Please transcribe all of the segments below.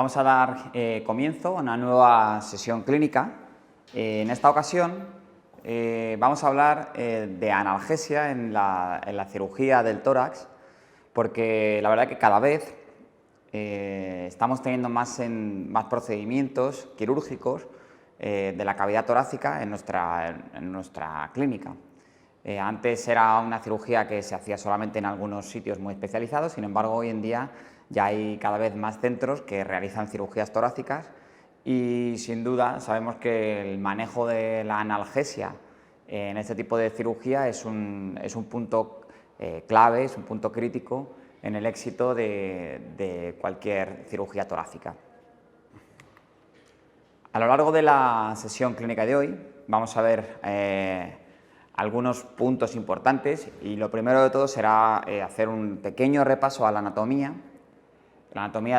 Vamos a dar comienzo a una nueva sesión clínica. En esta ocasión vamos a hablar de analgesia en la cirugía del tórax, porque la verdad que cada vez estamos teniendo más procedimientos quirúrgicos de la cavidad torácica en nuestra clínica. Antes era una cirugía que se hacía solamente en algunos sitios muy especializados, sin embargo hoy en día ya hay cada vez más centros que realizan cirugías torácicas y sin duda sabemos que el manejo de la analgesia en este tipo de cirugía es un punto clave, es un punto crítico en el éxito de cualquier cirugía torácica. A lo largo de la sesión clínica de hoy vamos a ver algunos puntos importantes y lo primero de todo será hacer un pequeño repaso a la anatomía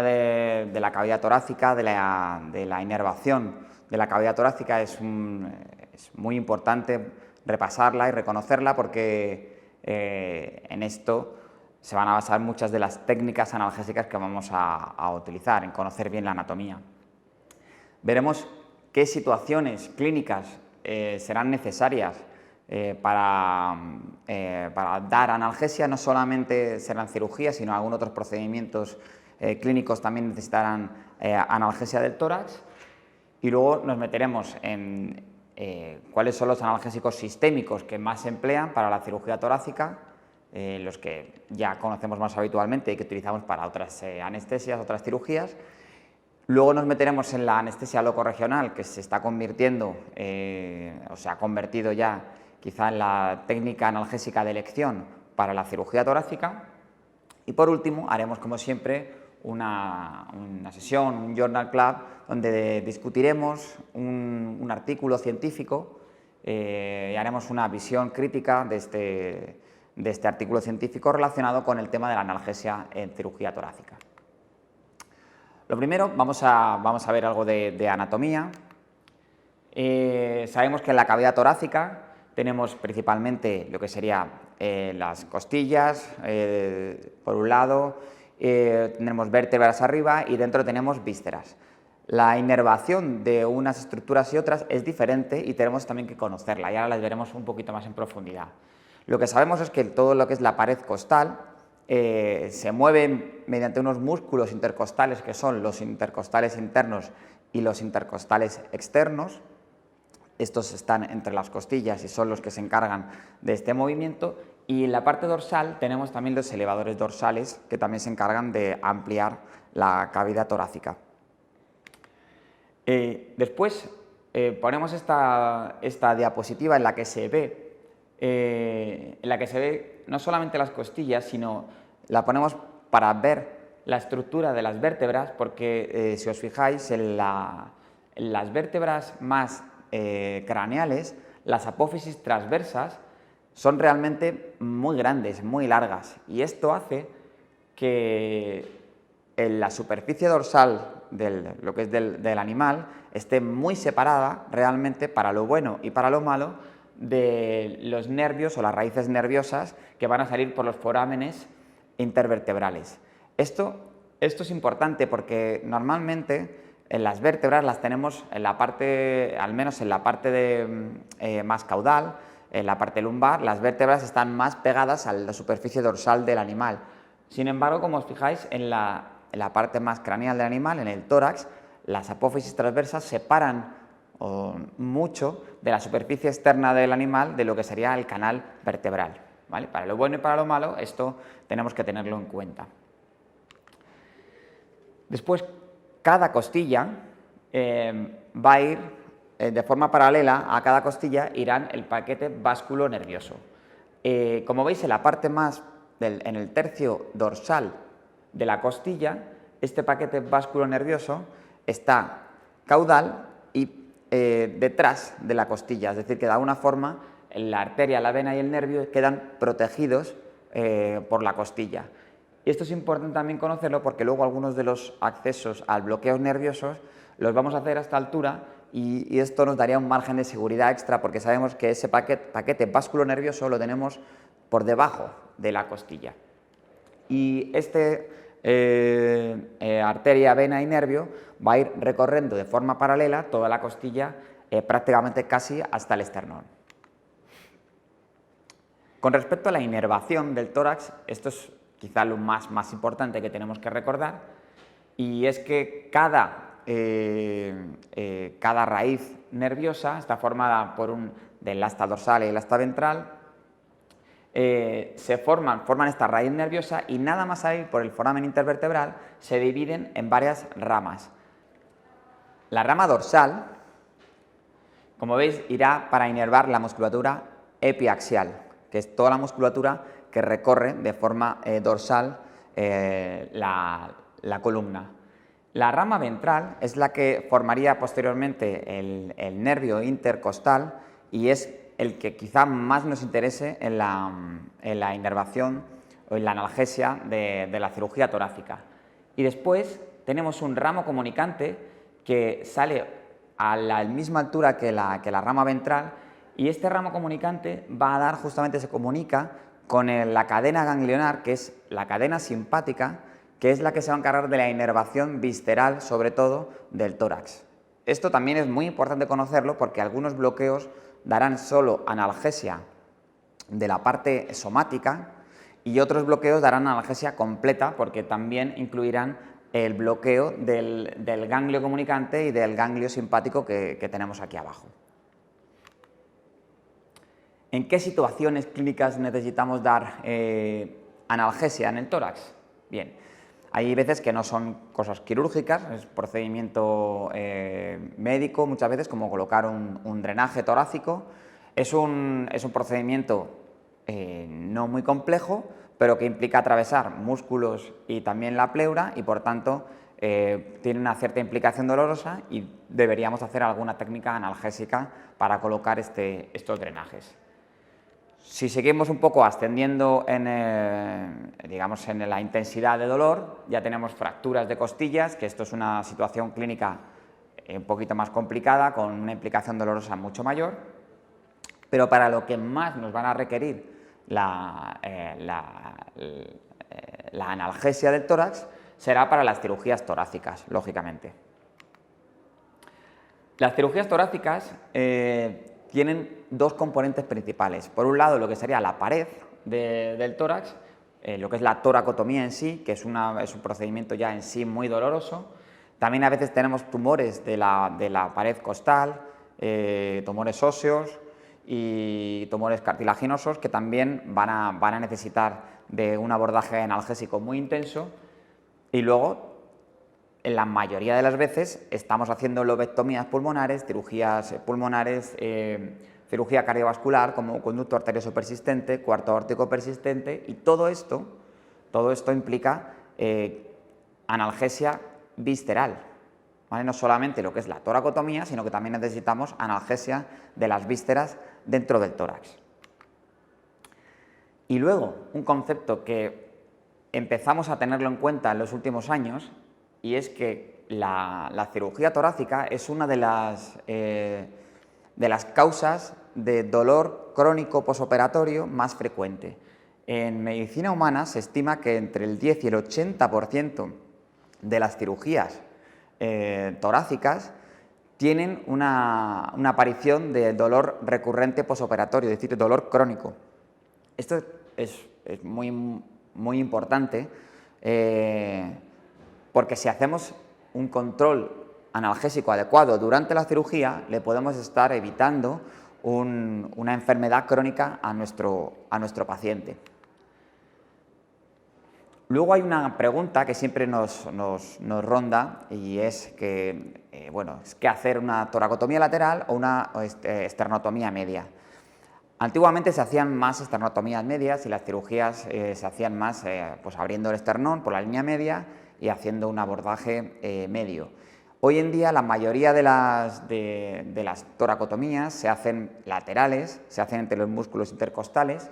de la cavidad torácica, de la inervación de la cavidad torácica. Es muy importante repasarla y reconocerla porque en esto se van a basar muchas de las técnicas analgésicas que vamos a utilizar, en conocer bien la anatomía. Veremos qué situaciones clínicas serán necesarias para dar analgesia. No solamente serán cirugías, sino algunos otros procedimientos clínicos también necesitarán analgesia del tórax. Y luego nos meteremos en cuáles son los analgésicos sistémicos que más se emplean para la cirugía torácica, los que ya conocemos más habitualmente y que utilizamos para otras anestesias, otras cirugías. Luego nos meteremos en la anestesia locorregional, que se está convirtiendo o se ha convertido ya quizá en la técnica analgésica de elección para la cirugía torácica. Y por último haremos, como siempre, una sesión, un journal club, donde discutiremos un artículo científico y haremos una visión crítica de este artículo científico relacionado con el tema de la analgesia en cirugía torácica. Lo primero, vamos a ver algo de anatomía. Sabemos que en la cavidad torácica tenemos principalmente lo que serían las costillas, por un lado, tenemos vértebras arriba y dentro tenemos vísceras. La inervación de unas estructuras y otras es diferente y tenemos también que conocerla, y ahora las veremos un poquito más en profundidad. Lo que sabemos es que todo lo que es la pared costal se mueve mediante unos músculos intercostales, que son los intercostales internos y los intercostales externos. Estos están entre las costillas y son los que se encargan de este movimiento. Y en la parte dorsal tenemos también los elevadores dorsales, que también se encargan de ampliar la cavidad torácica. Después ponemos esta diapositiva en la que se ve no solamente las costillas, sino la ponemos para ver la estructura de las vértebras, porque si os fijáis en las vértebras más craneales, las apófisis transversas son realmente muy grandes, muy largas, y esto hace que en la superficie dorsal lo que es del animal esté muy separada realmente, para lo bueno y para lo malo, de los nervios o las raíces nerviosas que van a salir por los forámenes intervertebrales. Esto es importante porque normalmente en las vértebras las tenemos en la parte, al menos en la parte más caudal, en la parte lumbar, las vértebras están más pegadas a la superficie dorsal del animal. Sin embargo, como os fijáis, en la parte más craneal del animal, en el tórax, las apófisis transversas separan mucho de la superficie externa del animal de lo que sería el canal vertebral, ¿vale? Para lo bueno y para lo malo, esto tenemos que tenerlo en cuenta. Después, cada costilla va a ir de forma paralela. A cada costilla irán el paquete vasculonervioso. Como veis, en la parte más en el tercio dorsal de la costilla, este paquete vasculonervioso está caudal y detrás de la costilla, es decir, que de alguna forma la arteria, la vena y el nervio quedan protegidos por la costilla. Y esto es importante también conocerlo, porque luego algunos de los accesos al bloqueos nerviosos los vamos a hacer a esta altura, y esto nos daría un margen de seguridad extra, porque sabemos que ese paquete vasculonervioso lo tenemos por debajo de la costilla. Y este arteria, vena y nervio, va a ir recorriendo de forma paralela toda la costilla, prácticamente casi hasta el esternón. Con respecto a la inervación del tórax, esto es quizá lo más importante que tenemos que recordar, y es que cada raíz nerviosa está formada por del asta dorsal y el asta ventral, forman esta raíz nerviosa y nada más salir por el foramen intervertebral se dividen en varias ramas. La rama dorsal, como veis, irá para inervar la musculatura epiaxial, que es toda la musculatura que recorre de forma dorsal la columna. La rama ventral es la que formaría posteriormente el nervio intercostal y es el que quizá más nos interese en la inervación o en la analgesia de la cirugía torácica. Y después tenemos un ramo comunicante que sale a la misma altura que la rama ventral, y este ramo comunicante va a dar, justamente se comunica con la cadena ganglionar, que es la cadena simpática, que es la que se va a encargar de la inervación visceral, sobre todo, del tórax. Esto también es muy importante conocerlo porque algunos bloqueos darán solo analgesia de la parte somática y otros bloqueos darán analgesia completa porque también incluirán el bloqueo del ganglio comunicante y del ganglio simpático que tenemos aquí abajo. ¿En qué situaciones clínicas necesitamos dar analgesia en el tórax? Bien, hay veces que no son cosas quirúrgicas, es procedimiento médico muchas veces, como colocar un drenaje torácico. Es un procedimiento no muy complejo, pero que implica atravesar músculos y también la pleura y por tanto tiene una cierta implicación dolorosa y deberíamos hacer alguna técnica analgésica para colocar estos drenajes. Si seguimos un poco ascendiendo en la intensidad de dolor, ya tenemos fracturas de costillas, que esto es una situación clínica un poquito más complicada, con una implicación dolorosa mucho mayor, pero para lo que más nos van a requerir la analgesia del tórax será para las cirugías torácicas, lógicamente. Las cirugías torácicas tienen dos componentes principales. Por un lado, lo que sería la pared del tórax, lo que es la toracotomía en sí, que es un procedimiento ya en sí muy doloroso. También a veces tenemos tumores de la pared costal, tumores óseos y tumores cartilaginosos que también van a necesitar de un abordaje analgésico muy intenso. Y luego, en la mayoría de las veces, estamos haciendo lobectomías pulmonares, cirugías pulmonares, cirugía cardiovascular como conducto arterioso persistente, cuarto aórtico persistente, y todo esto implica analgesia visceral, ¿vale? No solamente lo que es la toracotomía, sino que también necesitamos analgesia de las vísceras dentro del tórax. Y luego, un concepto que empezamos a tenerlo en cuenta en los últimos años, y es que la cirugía torácica es una de las causas de dolor crónico posoperatorio más frecuente. En medicina humana se estima que entre el 10 y el 80% de las cirugías torácicas tienen una aparición de dolor recurrente posoperatorio, es decir, dolor crónico. Esto es muy, muy importante porque si hacemos un control analgésico adecuado durante la cirugía, le podemos estar evitando una enfermedad crónica a nuestro paciente. Luego hay una pregunta que siempre nos ronda y es que, ¿qué hacer una toracotomía lateral o una esternotomía media? Antiguamente se hacían más esternotomías medias y las cirugías se hacían más abriendo el esternón por la línea media y haciendo un abordaje medio. Hoy en día la mayoría de las toracotomías se hacen laterales, se hacen entre los músculos intercostales.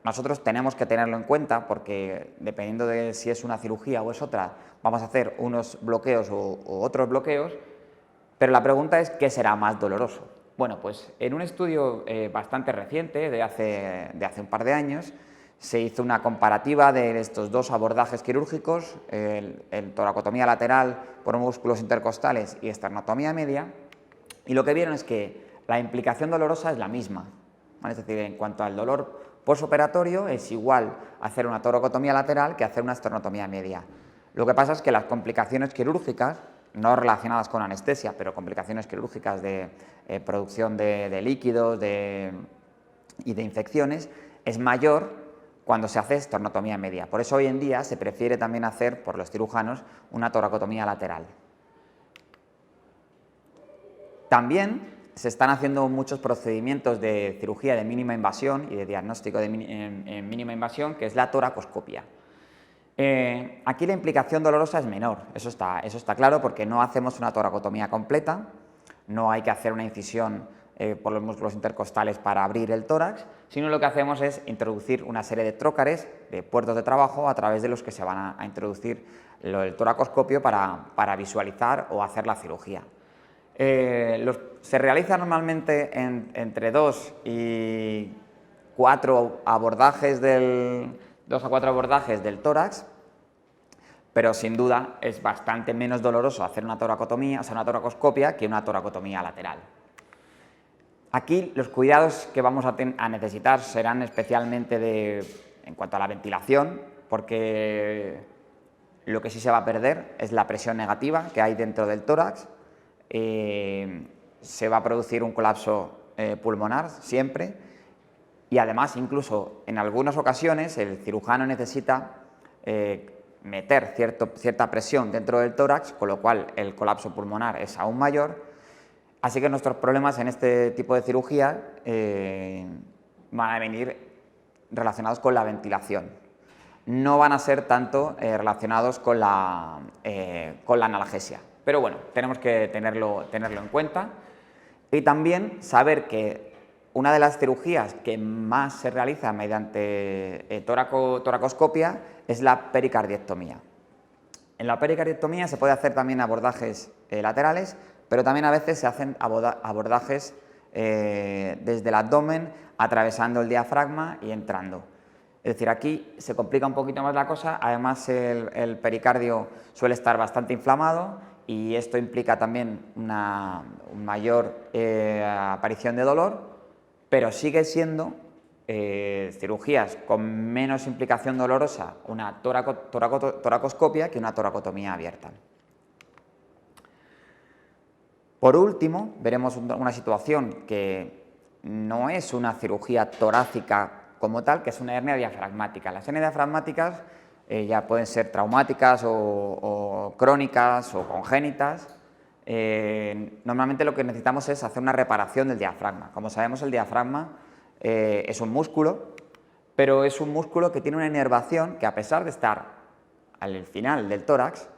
Nosotros tenemos que tenerlo en cuenta porque dependiendo de si es una cirugía o es otra, vamos a hacer unos bloqueos u otros bloqueos, pero la pregunta es ¿qué será más doloroso? Bueno, pues en un estudio bastante reciente, de hace un par de años, Se hizo una comparativa de estos dos abordajes quirúrgicos, toracotomía lateral por músculos intercostales y esternotomía media, y lo que vieron es que la implicación dolorosa es la misma, ¿vale? Es decir, en cuanto al dolor postoperatorio es igual hacer una toracotomía lateral que hacer una esternotomía media. Lo que pasa es que las complicaciones quirúrgicas, no relacionadas con anestesia, pero complicaciones quirúrgicas de producción de líquidos y de infecciones, es mayor cuando se hace esternotomía media. Por eso hoy en día se prefiere también hacer por los cirujanos una toracotomía lateral. También se están haciendo muchos procedimientos de cirugía de mínima invasión y de diagnóstico de mínima invasión, que es la toracoscopia. Aquí la implicación dolorosa es menor, eso está claro, porque no hacemos una toracotomía completa, no hay que hacer una incisión por los músculos intercostales para abrir el tórax, sino lo que hacemos es introducir una serie de trócares, de puertos de trabajo, a través de los que se van a introducir el toracoscopio para visualizar o hacer la cirugía. Se realiza normalmente entre 2 y 4 abordajes 2 a 4 abordajes del tórax, pero sin duda es bastante menos doloroso hacer una toracotomía, o sea, una toracoscopia, que una toracotomía lateral. Aquí los cuidados que vamos a necesitar serán especialmente en cuanto a la ventilación, porque lo que sí se va a perder es la presión negativa que hay dentro del tórax. Se va a producir un colapso pulmonar siempre, y además incluso en algunas ocasiones el cirujano necesita meter cierta presión dentro del tórax, con lo cual el colapso pulmonar es aún mayor. Así que nuestros problemas en este tipo de cirugía van a venir relacionados con la ventilación. No van a ser tanto relacionados con la analgesia. Pero bueno, tenemos que tenerlo en cuenta. Y también saber que una de las cirugías que más se realiza mediante toracoscopia es la pericardiectomía. En la pericardiectomía se puede hacer también abordajes laterales, pero también a veces se hacen abordajes desde el abdomen, atravesando el diafragma y entrando. Es decir, aquí se complica un poquito más la cosa, además el pericardio suele estar bastante inflamado y esto implica también una mayor aparición de dolor, pero sigue siendo cirugías con menos implicación dolorosa una toracoscopia que una toracotomía abierta. Por último, veremos una situación que no es una cirugía torácica como tal, que es una hernia diafragmática. Las hernias diafragmáticas ya pueden ser traumáticas o crónicas o congénitas. Normalmente lo que necesitamos es hacer una reparación del diafragma. Como sabemos, el diafragma es un músculo, pero es un músculo que tiene una inervación que, a pesar de estar al final del tórax,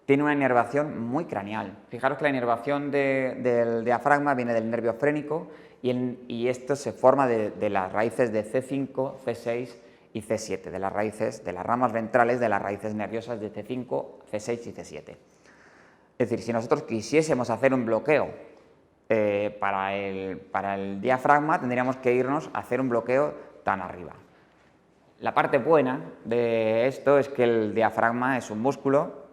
tiene una inervación muy craneal. Fijaros que la inervación del diafragma viene del nervio frénico y esto se forma de las raíces de C5, C6 y C7, de las ramas ventrales de las raíces nerviosas de C5, C6 y C7. Es decir, si nosotros quisiésemos hacer un bloqueo para el diafragma, tendríamos que irnos a hacer un bloqueo tan arriba. La parte buena de esto es que el diafragma es un músculo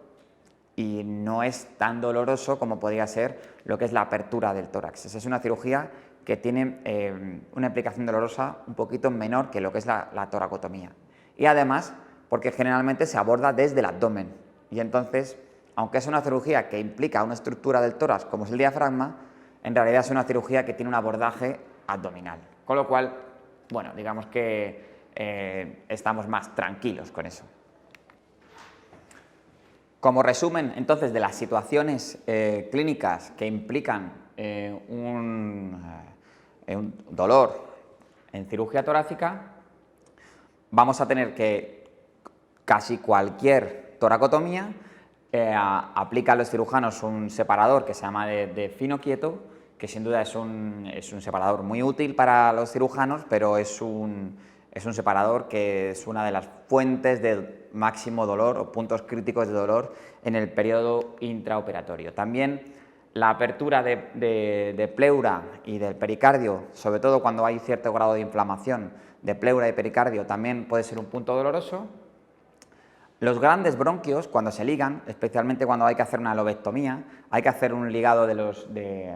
y no es tan doloroso como podría ser lo que es la apertura del tórax. Esa es una cirugía que tiene una implicación dolorosa un poquito menor que lo que es la toracotomía. Y además, porque generalmente se aborda desde el abdomen. Y entonces, aunque es una cirugía que implica una estructura del tórax como es el diafragma, en realidad es una cirugía que tiene un abordaje abdominal. Con lo cual, bueno, digamos que estamos más tranquilos con eso. Como resumen, entonces, de las situaciones clínicas que implican un dolor en cirugía torácica, vamos a tener que casi cualquier toracotomía aplica a los cirujanos un separador que se llama de fino quieto, que sin duda es un separador muy útil para los cirujanos, pero es un separador que es una de las fuentes de máximo dolor o puntos críticos de dolor en el periodo intraoperatorio. También la apertura de pleura y del pericardio, sobre todo cuando hay cierto grado de inflamación de pleura y pericardio, también puede ser un punto doloroso. Los grandes bronquios, cuando se ligan, especialmente cuando hay que hacer una lobectomía, hay que hacer un ligado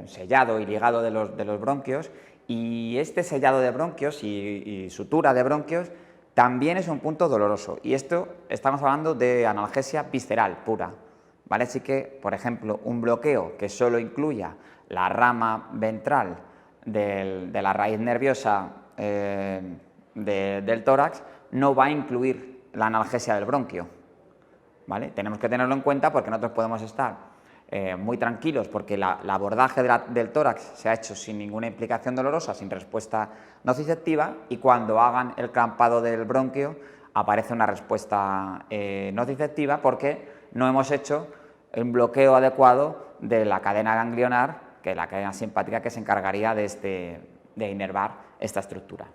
sellado y ligado de los bronquios, y este sellado de bronquios y sutura de bronquios también es un punto doloroso. Y esto estamos hablando de analgesia visceral pura, ¿vale? Así que, por ejemplo, un bloqueo que solo incluya la rama ventral de la raíz nerviosa del tórax no va a incluir la analgesia del bronquio, ¿vale? Tenemos que tenerlo en cuenta porque nosotros podemos estar muy tranquilos porque el abordaje del tórax se ha hecho sin ninguna implicación dolorosa, sin respuesta nociceptiva, y cuando hagan el clampado del bronquio aparece una respuesta nociceptiva porque no hemos hecho un bloqueo adecuado de la cadena ganglionar, que es la cadena simpática que se encargaría de inervar esta estructura.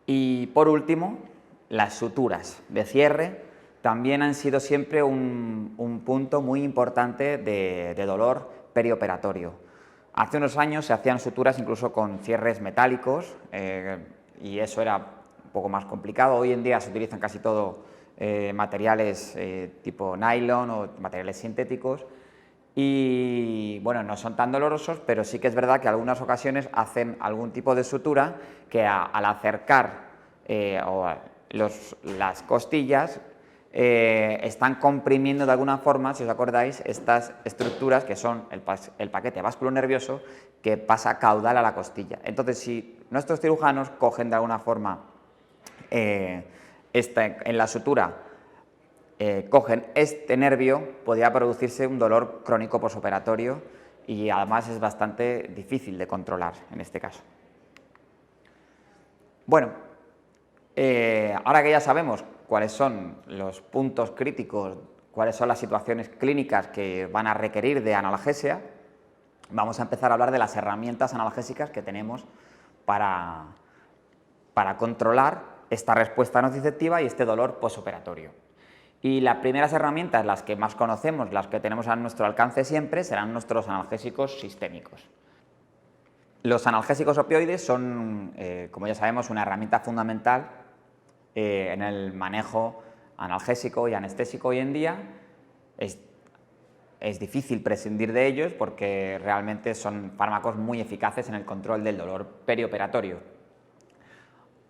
Y por último, las suturas de cierre también han sido siempre un punto muy importante de dolor perioperatorio. Hace unos años se hacían suturas incluso con cierres metálicos y eso era un poco más complicado. Hoy en día se utilizan casi todo materiales tipo nylon o materiales sintéticos y bueno, no son tan dolorosos, pero sí que es verdad que en algunas ocasiones hacen algún tipo de sutura que al acercar las costillas están comprimiendo de alguna forma, si os acordáis, estas estructuras que son el paquete vasculonervioso que pasa caudal a la costilla. Entonces, si nuestros cirujanos cogen de alguna forma en la sutura, cogen este nervio, podría producirse un dolor crónico posoperatorio y además es bastante difícil de controlar en este caso. Bueno, ahora que ya sabemos cuáles son los puntos críticos, cuáles son las situaciones clínicas que van a requerir de analgesia, vamos a empezar a hablar de las herramientas analgésicas que tenemos para controlar esta respuesta nociceptiva y este dolor posoperatorio. Y las primeras herramientas, las que más conocemos, las que tenemos a nuestro alcance siempre, serán nuestros analgésicos sistémicos. Los analgésicos opioides son, como ya sabemos, una herramienta fundamental en el manejo analgésico y anestésico hoy en día. Es difícil prescindir de ellos porque realmente son fármacos muy eficaces en el control del dolor perioperatorio.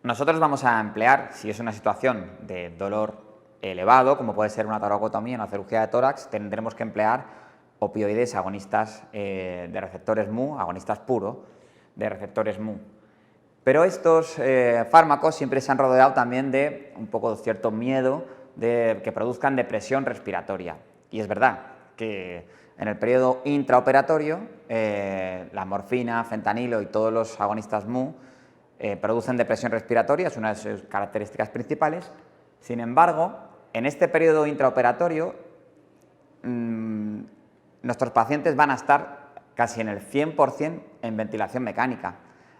Nosotros vamos a emplear, si es una situación de dolor elevado, como puede ser una toracotomía, una cirugía de tórax, tendremos que emplear opioides agonistas de receptores mu, agonistas puros de receptores mu. Pero estos fármacos siempre se han rodeado también de un poco de cierto miedo de que produzcan depresión respiratoria. Y es verdad que en el periodo intraoperatorio la morfina, fentanilo y todos los agonistas mu producen depresión respiratoria, es una de sus características principales. Sin embargo, en este periodo intraoperatorio nuestros pacientes van a estar casi en el 100% en ventilación mecánica.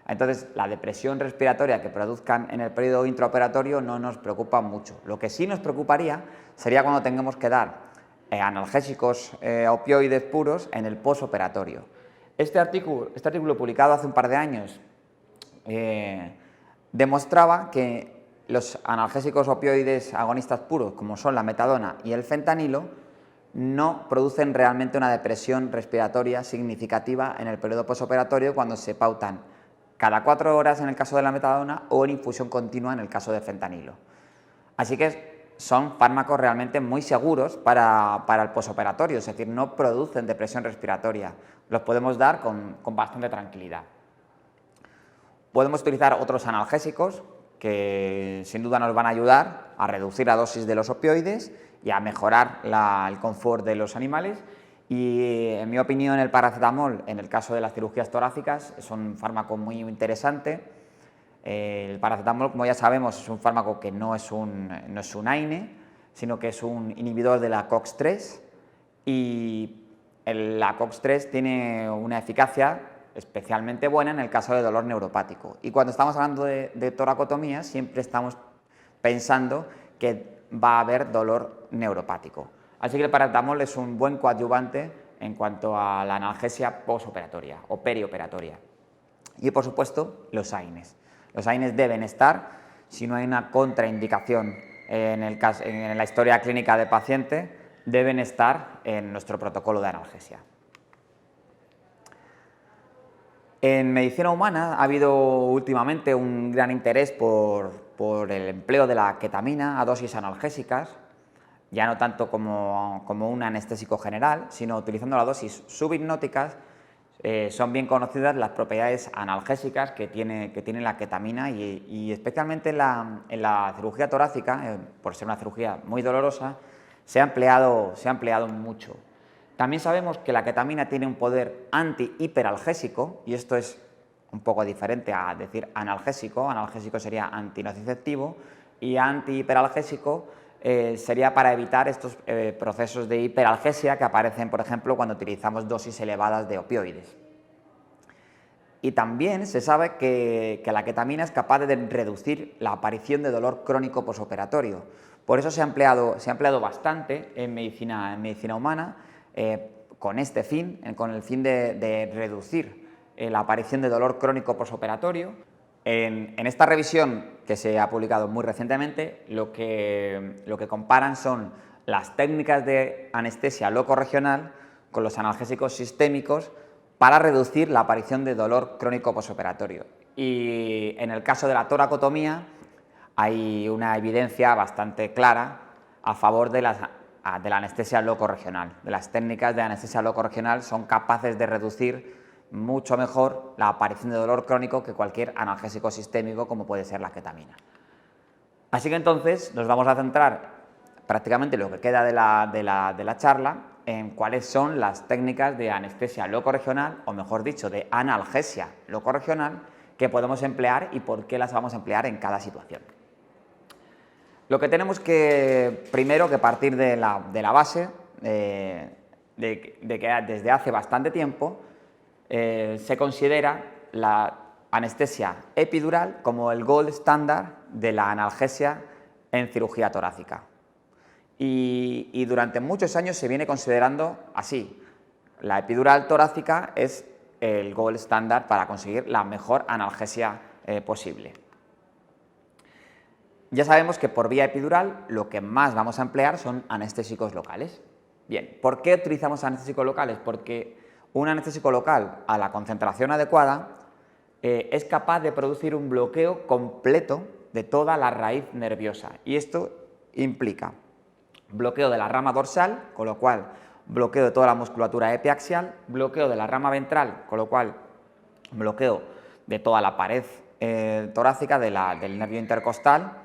Entonces, la depresión respiratoria que produzcan en el periodo intraoperatorio no nos preocupa mucho. Lo que sí nos preocuparía sería cuando tengamos que dar analgésicos opioides puros en el posoperatorio. Este artículo publicado hace un par de años demostraba que los analgésicos opioides agonistas puros, como son la metadona y el fentanilo, no producen realmente una depresión respiratoria significativa en el periodo posoperatorio cuando se pautan cada 4 horas en el caso de la metadona o en infusión continua en el caso de fentanilo. Así que son fármacos realmente muy seguros para el posoperatorio, es decir, no producen depresión respiratoria, los podemos dar con bastante tranquilidad. Podemos utilizar otros analgésicos que sin duda nos van a ayudar a reducir la dosis de los opioides y a mejorar el confort de los animales. Y en mi opinión el paracetamol en el caso de las cirugías torácicas es un fármaco muy interesante. El paracetamol, como ya sabemos, es un fármaco que no es un AINE, sino que es un inhibidor de la COX-3 y la COX-3 tiene una eficacia especialmente buena en el caso de dolor neuropático. Y cuando estamos hablando de toracotomía siempre estamos pensando que va a haber dolor neuropático. Así que el paracetamol es un buen coadyuvante en cuanto a la analgesia posoperatoria o perioperatoria. Y por supuesto, los AINES. Los AINES deben estar, si no hay una contraindicación en la historia clínica del paciente, deben estar en nuestro protocolo de analgesia. En medicina humana ha habido últimamente un gran interés por el empleo de la ketamina a dosis analgésicas, ya no tanto como un anestésico general, sino utilizando las dosis subhipnóticas. Son bien conocidas las propiedades analgésicas que tiene la ketamina y especialmente en la cirugía torácica, por ser una cirugía muy dolorosa, se ha empleado mucho. También sabemos que la ketamina tiene un poder anti-hiperalgésico, y esto es un poco diferente a decir analgésico. Analgésico sería antinociceptivo y anti-hiperalgésico sería para evitar estos procesos de hiperalgesia que aparecen, por ejemplo, cuando utilizamos dosis elevadas de opioides. Y también se sabe que la ketamina es capaz de reducir la aparición de dolor crónico posoperatorio. Por eso se ha empleado bastante en medicina humana con este fin, con el fin de reducir la aparición de dolor crónico posoperatorio. En esta revisión que se ha publicado muy recientemente, lo que comparan son las técnicas de anestesia locorregional con los analgésicos sistémicos para reducir la aparición de dolor crónico posoperatorio. Y en el caso de la toracotomía hay una evidencia bastante clara a favor de la anestesia locorregional. De las técnicas de anestesia locorregional son capaces de reducir mucho mejor la aparición de dolor crónico que cualquier analgésico sistémico como puede ser la ketamina. Así que entonces nos vamos a centrar prácticamente lo que queda de la charla en cuáles son las técnicas de anestesia locorregional, o mejor dicho, de analgesia locorregional, que podemos emplear y por qué las vamos a emplear en cada situación. Lo que tenemos primero que partir de la base de que desde hace bastante tiempo se considera la anestesia epidural como el gold estándar de la analgesia en cirugía torácica. Y durante muchos años se viene considerando así. La epidural torácica es el gold estándar para conseguir la mejor analgesia posible. Ya sabemos que por vía epidural lo que más vamos a emplear son anestésicos locales. Bien, ¿por qué utilizamos anestésicos locales? Porque un anestésico local a la concentración adecuada es capaz de producir un bloqueo completo de toda la raíz nerviosa, y esto implica bloqueo de la rama dorsal, con lo cual bloqueo de toda la musculatura epiaxial, bloqueo de la rama ventral, con lo cual bloqueo de toda la pared torácica del nervio intercostal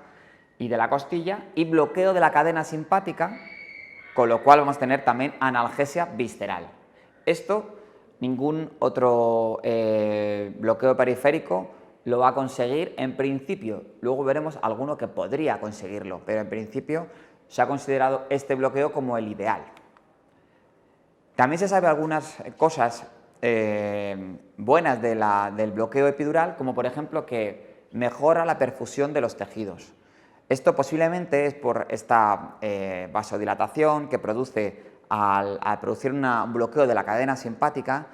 y de la costilla, y bloqueo de la cadena simpática, con lo cual vamos a tener también analgesia visceral. Esto ningún otro bloqueo periférico lo va a conseguir en principio. Luego veremos alguno que podría conseguirlo, pero en principio se ha considerado este bloqueo como el ideal. También se sabe algunas cosas buenas del bloqueo epidural, como por ejemplo que mejora la perfusión de los tejidos. Esto posiblemente es por esta vasodilatación que produce al producir un bloqueo de la cadena simpática,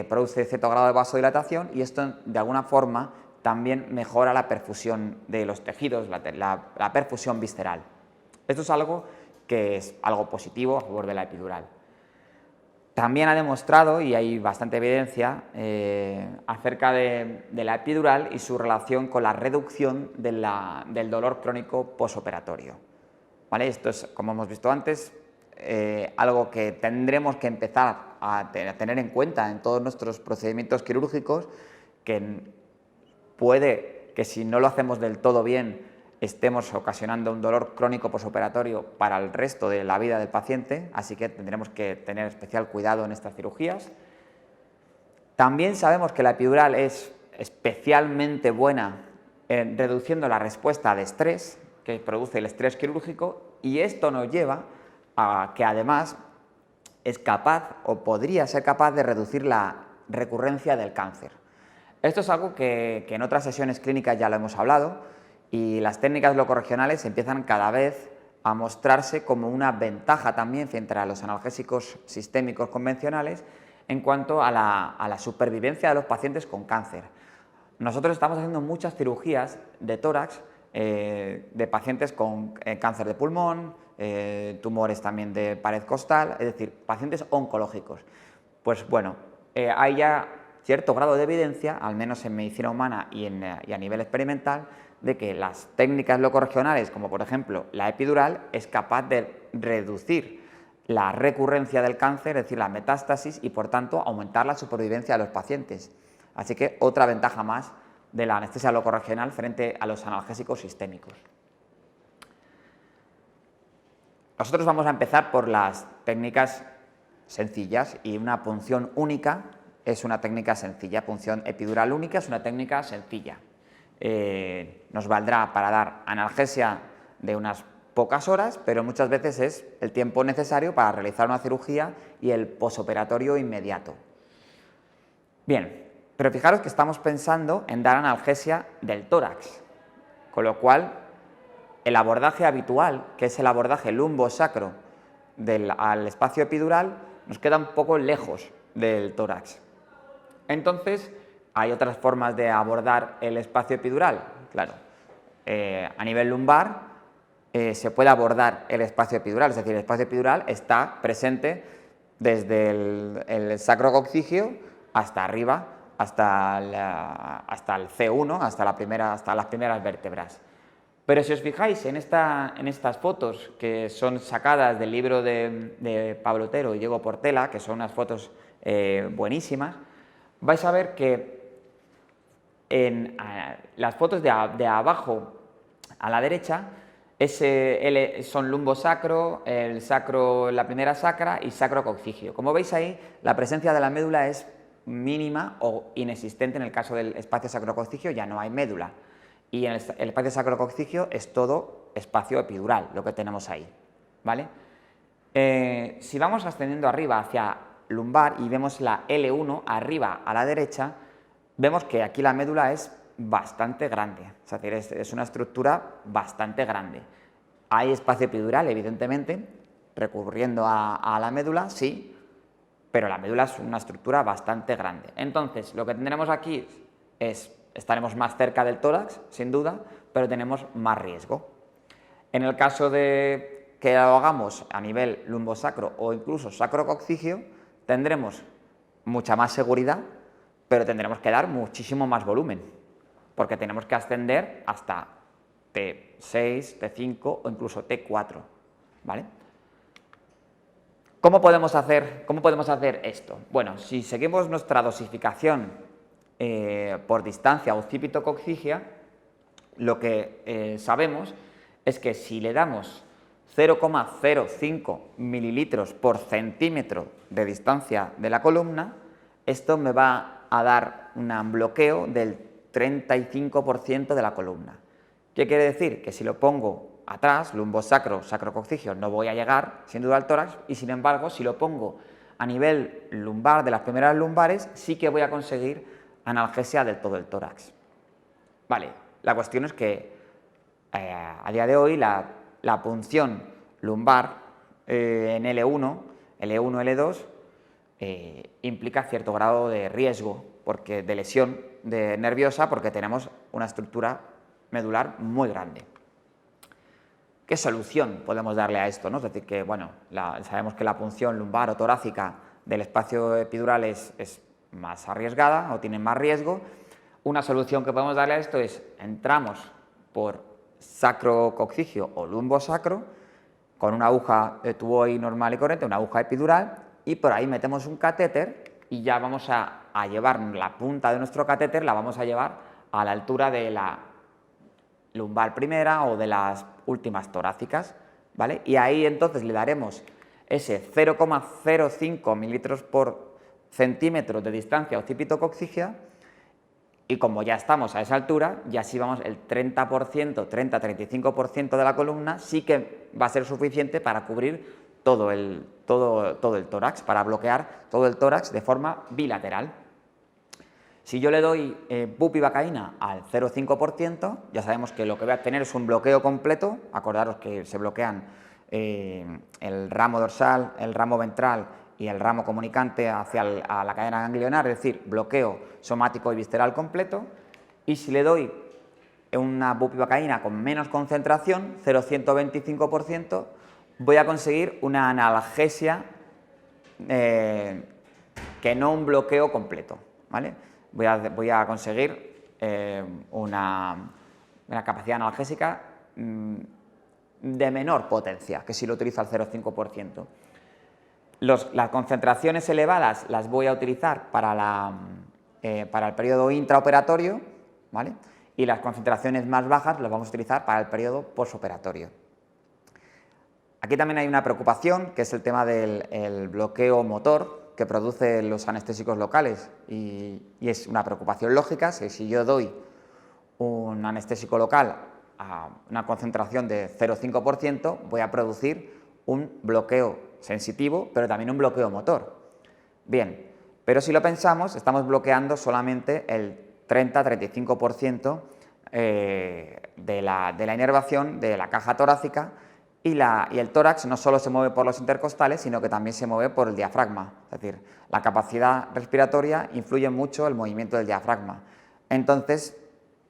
produce cierto grado de vasodilatación, y esto de alguna forma también mejora la perfusión de los tejidos, la perfusión visceral. Esto es algo que es algo positivo a favor de la epidural. También ha demostrado, y hay bastante evidencia, acerca de la epidural y su relación con la reducción del dolor crónico posoperatorio. ¿Vale? Esto es, como hemos visto antes, algo que tendremos que empezar a tener en cuenta en todos nuestros procedimientos quirúrgicos, que puede que si no lo hacemos del todo bien estemos ocasionando un dolor crónico posoperatorio para el resto de la vida del paciente, así que tendremos que tener especial cuidado en estas cirugías. También sabemos que la epidural es especialmente buena en reduciendo la respuesta de estrés que produce el estrés quirúrgico, y esto nos lleva a que además es capaz o podría ser capaz de reducir la recurrencia del cáncer. Esto es algo que en otras sesiones clínicas ya lo hemos hablado, y las técnicas locorregionales empiezan cada vez a mostrarse como una ventaja también frente a los analgésicos sistémicos convencionales en cuanto a la supervivencia de los pacientes con cáncer. Nosotros estamos haciendo muchas cirugías de tórax de pacientes con cáncer de pulmón, tumores también de pared costal, es decir, pacientes oncológicos. Pues bueno, hay ya cierto grado de evidencia, al menos en medicina humana y a nivel experimental, de que las técnicas locorregionales, como por ejemplo la epidural, es capaz de reducir la recurrencia del cáncer, es decir, la metástasis, y por tanto aumentar la supervivencia de los pacientes. Así que otra ventaja más de la anestesia locorregional frente a los analgésicos sistémicos. Nosotros vamos a empezar por las técnicas sencillas, y una punción única es una técnica sencilla. Punción epidural única es una técnica sencilla. Nos valdrá para dar analgesia de unas pocas horas, pero muchas veces es el tiempo necesario para realizar una cirugía y el posoperatorio inmediato. Bien, pero fijaros que estamos pensando en dar analgesia del tórax, con lo cual el abordaje habitual, que es el abordaje lumbosacro al espacio epidural, nos queda un poco lejos del tórax. Entonces, hay otras formas de abordar el espacio epidural. Claro, a nivel lumbar se puede abordar el espacio epidural, es decir, el espacio epidural está presente desde el sacrococcigio hasta arriba, hasta el C1, hasta las primeras vértebras. Pero si os fijáis en estas fotos, que son sacadas del libro de Pablo Otero y Diego Portela, que son unas fotos buenísimas, vais a ver que en las fotos de abajo a la derecha son lumbosacro, el sacro, la primera sacra y sacrococcigio. Como veis ahí, la presencia de la médula es mínima o inexistente. En el caso del espacio sacrococcigio ya no hay médula, y en el espacio sacrococcigio es todo espacio epidural lo que tenemos ahí, ¿vale? Si vamos ascendiendo arriba hacia lumbar y vemos la L1 arriba a la derecha, vemos que aquí la médula es bastante grande, es decir, es una estructura bastante grande. Hay espacio epidural, evidentemente, recurriendo a la médula, sí, pero la médula es una estructura bastante grande. Entonces, lo que tendremos aquí estaremos más cerca del tórax, sin duda, pero tenemos más riesgo. En el caso de que lo hagamos a nivel lumbosacro o incluso sacrococcigio, tendremos mucha más seguridad, pero tendremos que dar muchísimo más volumen, porque tenemos que ascender hasta T6, T5 o incluso T4, ¿vale? ¿Cómo podemos hacer esto? Bueno, si seguimos nuestra dosificación por distancia occipitococcigia, lo que sabemos es que si le damos 0,05 mililitros por centímetro de distancia de la columna, esto me va a dar un bloqueo del 35% de la columna. ¿Qué quiere decir? Que si lo pongo atrás, lumbosacro, sacrococcigio, no voy a llegar sin duda al tórax, y sin embargo, si lo pongo a nivel lumbar, de las primeras lumbares, sí que voy a conseguir analgesia del todo el tórax. Vale, la cuestión es que a día de hoy la punción lumbar en L1, L2, implica cierto grado de riesgo de lesión nerviosa, porque tenemos una estructura medular muy grande. ¿Qué solución podemos darle a esto, ¿no? Es decir, que bueno, sabemos que la punción lumbar o torácica del espacio epidural es más arriesgada o tiene más riesgo. Una solución que podemos darle a esto es: entramos por sacrococcigio o lumbosacro con una aguja de tuboid normal y corriente, una aguja epidural, y por ahí metemos un catéter y ya vamos a llevar la punta de nuestro catéter, la vamos a llevar a la altura de la lumbar primera o de las últimas torácicas, ¿vale? Y ahí entonces le daremos ese 0,05 mililitros por centímetro de distancia occipitococcigia, y como ya estamos a esa altura, ya sí vamos el 30-35% de la columna, sí que va a ser suficiente para cubrir todo el tórax, para bloquear todo el tórax de forma bilateral. Si yo le doy bupivacaína al 0,5%, ya sabemos que lo que voy a tener es un bloqueo completo. Acordaros que se bloquean el ramo dorsal, el ramo ventral y el ramo comunicante hacia la cadena ganglionar, es decir, bloqueo somático y visceral completo. Y si le doy una bupivacaína con menos concentración, 0,125%, voy a conseguir una analgesia que no un bloqueo completo, ¿vale? Voy a conseguir una capacidad analgésica de menor potencia que si lo utilizo al 0,5%. Las concentraciones elevadas las voy a utilizar para el periodo intraoperatorio, ¿vale? Y las concentraciones más bajas las vamos a utilizar para el periodo posoperatorio. Aquí también hay una preocupación, que es el tema del bloqueo motor que producen los anestésicos locales, y es una preocupación lógica. Si yo doy un anestésico local a una concentración de 0,5%, voy a producir un bloqueo sensitivo, pero también un bloqueo motor. Bien, pero si lo pensamos, estamos bloqueando solamente el 30-35% de la inervación de la caja torácica, y el tórax no solo se mueve por los intercostales, sino que también se mueve por el diafragma. Es decir, la capacidad respiratoria influye mucho el movimiento del diafragma. Entonces,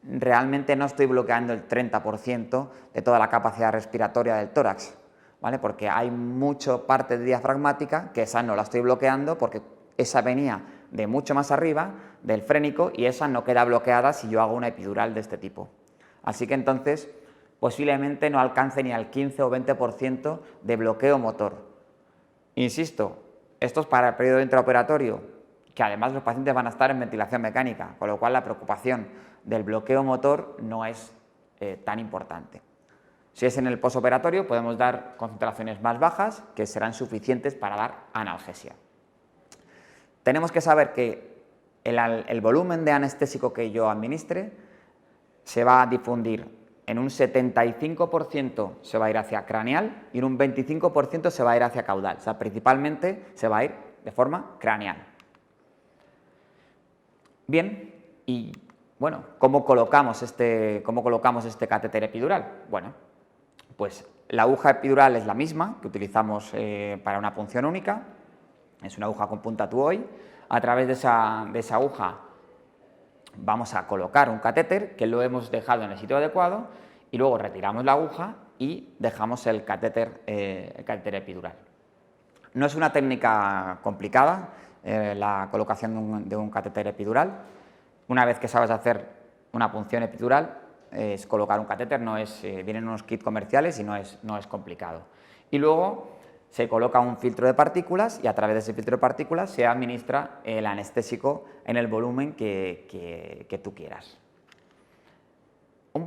realmente no estoy bloqueando el 30% de toda la capacidad respiratoria del tórax, ¿vale? Porque hay mucha parte diafragmática que esa no la estoy bloqueando, porque esa venía de mucho más arriba, del frénico, y esa no queda bloqueada si yo hago una epidural de este tipo. Así que entonces posiblemente no alcance ni al 15 o 20% de bloqueo motor. Insisto, esto es para el periodo intraoperatorio, que además los pacientes van a estar en ventilación mecánica, con lo cual la preocupación del bloqueo motor no es tan importante. Si es en el posoperatorio, podemos dar concentraciones más bajas, que serán suficientes para dar analgesia. Tenemos que saber que el volumen de anestésico que yo administre se va a difundir en un 75% se va a ir hacia craneal y en un 25% se va a ir hacia caudal. O sea, principalmente se va a ir de forma craneal. Bien, y bueno, ¿cómo colocamos este catéter epidural? Bueno, pues la aguja epidural es la misma que utilizamos para una punción única. Es una aguja con punta Tuohy. A través de esa aguja vamos a colocar un catéter que lo hemos dejado en el sitio adecuado, y luego retiramos la aguja y dejamos el catéter epidural. No es una técnica complicada la colocación de un catéter epidural. Una vez que sabes hacer una punción epidural, es colocar un catéter, vienen unos kits comerciales y no es complicado. Y luego se coloca un filtro de partículas, y a través de ese filtro de partículas se administra el anestésico en el volumen que tú quieras. Un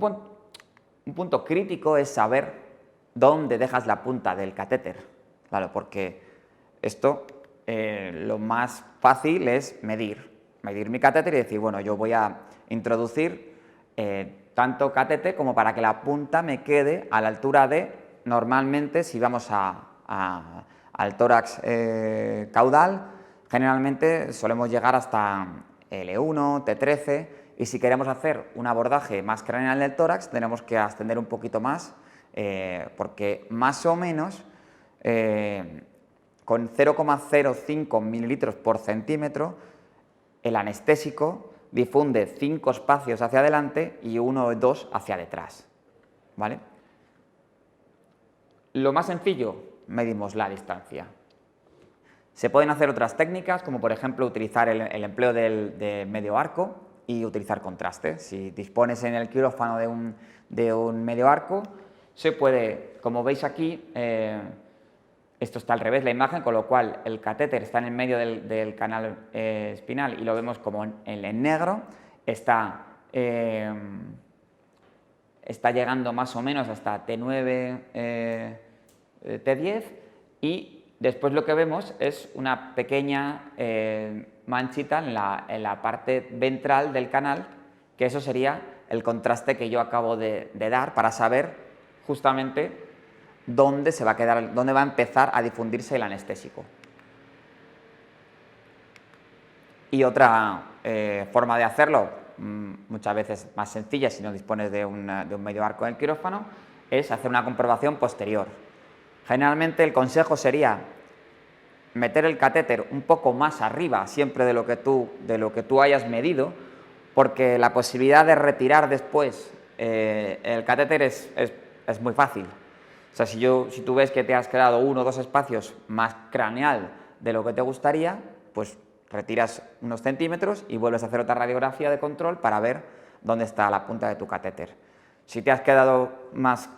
punto crítico es saber dónde dejas la punta del catéter. Claro, porque esto lo más fácil es medir mi catéter y decir, bueno, yo voy a introducir tanto catéter como para que la punta me quede a la altura de, normalmente, si vamos al tórax caudal, generalmente solemos llegar hasta L1, T13, y si queremos hacer un abordaje más craneal del tórax, tenemos que ascender un poquito más, porque más o menos con 0,05 mililitros por centímetro, el anestésico difunde 5 espacios hacia adelante y 1 o 2 hacia detrás, ¿vale? Lo más sencillo, medimos la distancia. Se pueden hacer otras técnicas, como por ejemplo utilizar el empleo de medio arco y utilizar contraste. Si dispones en el quirófano de un medio arco, se puede, como veis aquí, esto está al revés la imagen, con lo cual el catéter está en el medio del canal espinal y lo vemos como en negro, está llegando más o menos hasta T9, T10, y después lo que vemos es una pequeña manchita en la parte ventral del canal, que eso sería el contraste que yo acabo de dar para saber justamente dónde va a empezar a difundirse el anestésico. Y otra forma de hacerlo, muchas veces más sencilla si no dispones de un medio arco en el quirófano, es hacer una comprobación posterior. Generalmente el consejo sería meter el catéter un poco más arriba siempre de lo que tú hayas medido, porque la posibilidad de retirar después el catéter es muy fácil. O sea, si tú ves que te has quedado 1 o 2 espacios más craneal de lo que te gustaría, pues retiras unos centímetros y vuelves a hacer otra radiografía de control para ver dónde está la punta de tu catéter. Si te has quedado más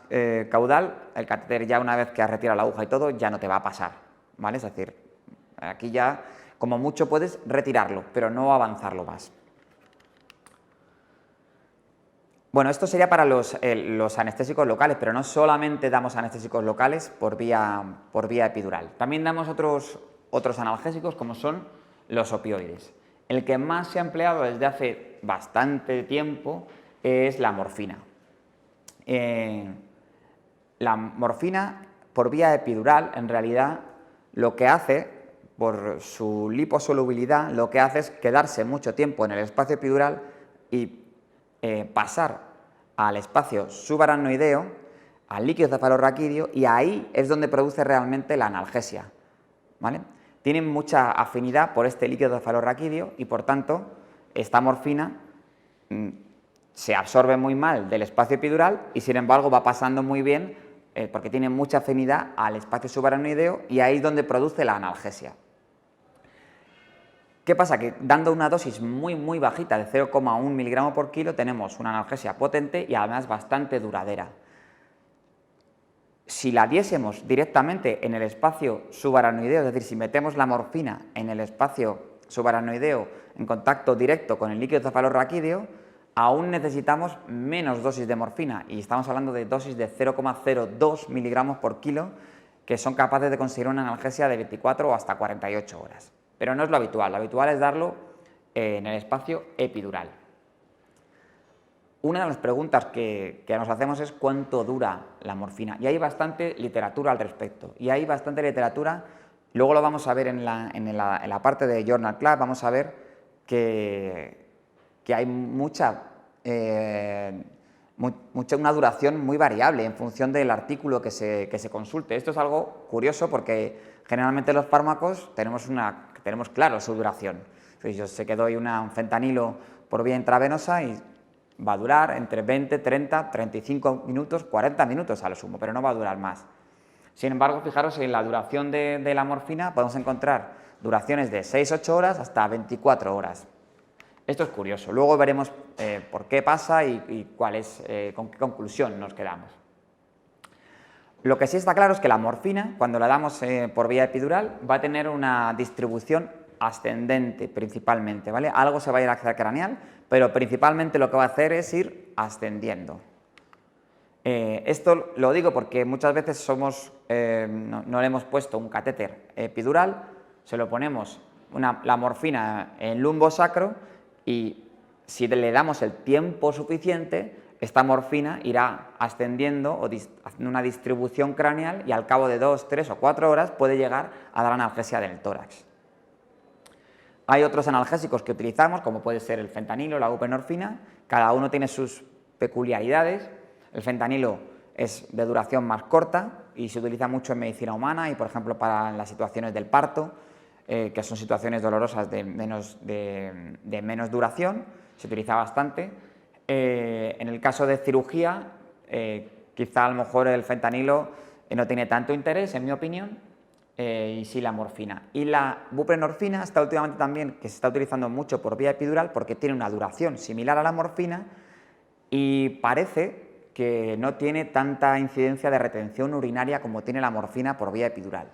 caudal, el catéter ya una vez que has retirado la aguja y todo, ya no te va a pasar, ¿vale? Es decir, aquí ya como mucho puedes retirarlo, pero no avanzarlo más. Bueno, esto sería para los anestésicos locales, pero no solamente damos anestésicos locales por vía epidural. También damos otros analgésicos como son los opioides. El que más se ha empleado desde hace bastante tiempo es la morfina. La morfina por vía epidural, en realidad, lo que hace, por su liposolubilidad, lo que hace es quedarse mucho tiempo en el espacio epidural y pasar al espacio subaracnoideo, al líquido cefalorraquídeo, y ahí es donde produce realmente la analgesia, ¿vale? Tienen mucha afinidad por este líquido cefalorraquídeo y, por tanto, esta morfina se absorbe muy mal del espacio epidural y, sin embargo, va pasando muy bien porque tiene mucha afinidad al espacio subaracnoideo y ahí es donde produce la analgesia. ¿Qué pasa? Que dando una dosis muy bajita de 0,1 miligramos por kilo tenemos una analgesia potente y además bastante duradera. Si la diésemos directamente en el espacio subaracnoideo, es decir, si metemos la morfina en el espacio subaracnoideo en contacto directo con el líquido cefalorraquídeo, aún necesitamos menos dosis de morfina y estamos hablando de dosis de 0,02 miligramos por kilo que son capaces de conseguir una analgesia de 24 o hasta 48 horas. Pero no es lo habitual es darlo en el espacio epidural. Una de las preguntas que nos hacemos es cuánto dura la morfina, y hay bastante literatura al respecto, y hay bastante literatura, luego lo vamos a ver en la parte de Journal Club, vamos a ver que hay una duración muy variable en función del artículo que se consulte. Esto es algo curioso porque generalmente los fármacos tenemos claro su duración. Entonces, yo sé que doy un fentanilo por vía intravenosa y va a durar entre 20, 30, 35 minutos, 40 minutos a lo sumo, pero no va a durar más. Sin embargo, fijaros en la duración de la morfina podemos encontrar duraciones de 6-8 horas hasta 24 horas. Esto es curioso. Luego veremos por qué pasa y con qué conclusión nos quedamos. Lo que sí está claro es que la morfina, cuando la damos por vía epidural, va a tener una distribución ascendente principalmente, ¿vale? Algo se va a ir a la craneal, pero principalmente lo que va a hacer es ir ascendiendo. Esto lo digo porque muchas veces no le hemos puesto un catéter epidural, se lo ponemos la morfina en lumbosacro y si le damos el tiempo suficiente, esta morfina irá ascendiendo o haciendo una distribución craneal y al cabo de 2, 3 o 4 horas puede llegar a dar analgesia del tórax. Hay otros analgésicos que utilizamos, como puede ser el fentanilo, la buprenorfina, cada uno tiene sus peculiaridades. El fentanilo es de duración más corta y se utiliza mucho en medicina humana y, por ejemplo, para las situaciones del parto, que son situaciones dolorosas de menos duración, se utiliza bastante. En el caso de cirugía, quizá a lo mejor el fentanilo no tiene tanto interés, en mi opinión, y sí la morfina. Y la buprenorfina está últimamente también, que se está utilizando mucho por vía epidural porque tiene una duración similar a la morfina y parece que no tiene tanta incidencia de retención urinaria como tiene la morfina por vía epidural.